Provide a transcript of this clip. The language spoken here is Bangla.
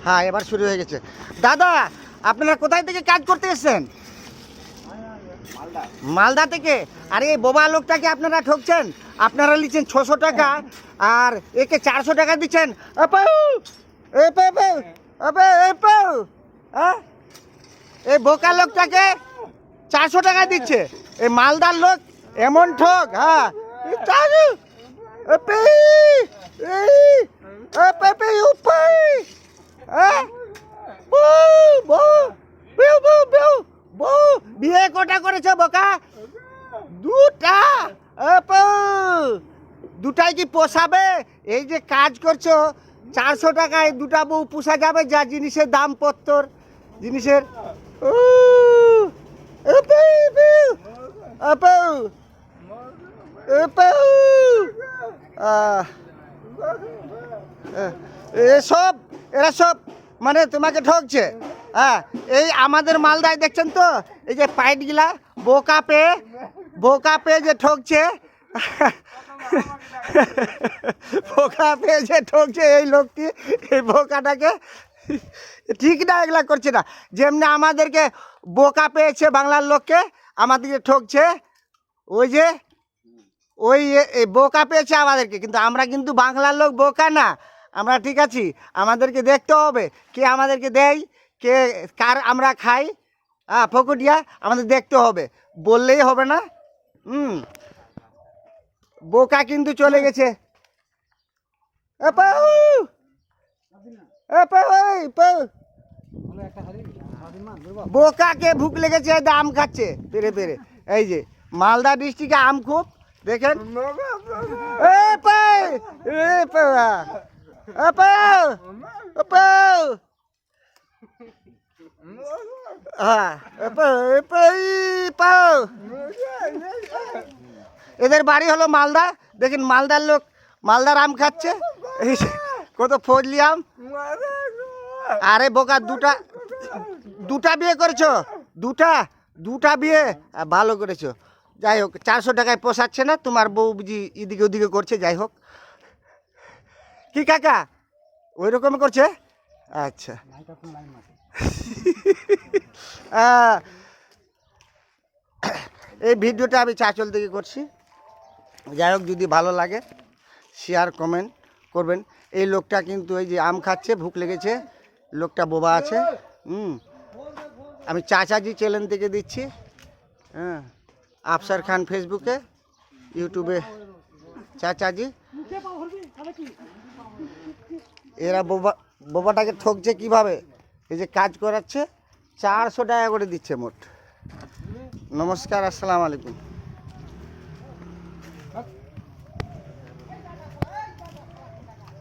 হ্যাঁ, এবার শুরু হয়ে গেছে। দাদা, আপনারা কোথায় থেকে কাজ করতে এসেছেন? মালদা থেকে। আরে এই বোবা লোকটাকে আপনারা ঠকছেন। আপনারা নিচ্ছেন 600 টাকা আর একে 400 টাকা দিচ্ছেন। এই বোকা লোকটাকে 400 টাকা দিচ্ছে। এই মালদার লোক এমন ঠক। হ্যাঁ, বিয়ে কটা করেছে বোকা? দুটা। দুটাই কি পোষাবে? এই যে কাজ করছো 400 টাকায় দুটা বউ পোষা যাবে? যা জিনিসের দাম পত্তর জিনিসের। এরা সব মানে তোমাকে ঠকছে। হ্যাঁ, এই আমাদের মালদায় দেখছেন তো, এই যে পাইটগুলা বোকা পেয়ে যে ঠকছে। বোকা পেয়ে যে ঠকছে এই লোকটি, এই বোকাটাকে ঠিক না, এগুলা করছে না। যেমনি আমাদেরকে বোকা পেয়েছে বাংলার লোককে, আমাদেরকে ঠকছে। ওই যে ওই বোকা পেয়েছে আমাদেরকে, কিন্তু আমরা কিন্তু বাংলার লোক বোকা না, আমরা ঠিক আছি। আমাদেরকে দেখতে হবে কে আমাদেরকে দেয়, কে কার আমরা খাই। হ্যাঁ, ফকুটিয়া আমাদের দেখতে হবে, বললেই হবে না। বোকা কিন্তু চলে গেছে। বোকাকে ভুক লেগেছে, আম খাচ্ছে পেরে পেরে। এই যে মালদা ডিস্ট্রিক্টে আম খুব, দেখেন। এদের বাড়ি হলো মালদা। দেখেন মালদার লোক মালদার আম খাচ্ছে, কত ফজলি আম। আরে বোকা, দুটা বিয়ে করেছো? দুটা বিয়ে ভালো করেছো। যাই হোক, 400 টাকায় পোষাচ্ছে না, তোমার বউ বুঝি এদিকে ওদিকে করছে। যাই হোক, কি কাকা ওই রকম করছে? আচ্ছা। এই ভিডিওটা আমি চাঁচল থেকে করছি। যাই হোক, যদি ভালো লাগে শেয়ার কমেন্ট করবেন। এই লোকটা কিন্তু এই যে আম খাচ্ছে, ভুক লেগেছে, লোকটা বোবা আছে। আমি চাচাজি চ্যানেল থেকে দিচ্ছি। হ্যাঁ, আফসার খান ফেসবুকে, ইউটিউবে চাচাজি। এরা বোবাটাকে ঠকছে কিভাবে? এই যে কাজ করাচ্ছে, 400 টাকা করে দিচ্ছে মোট। নমস্কার, আসসালামু আলাইকুম।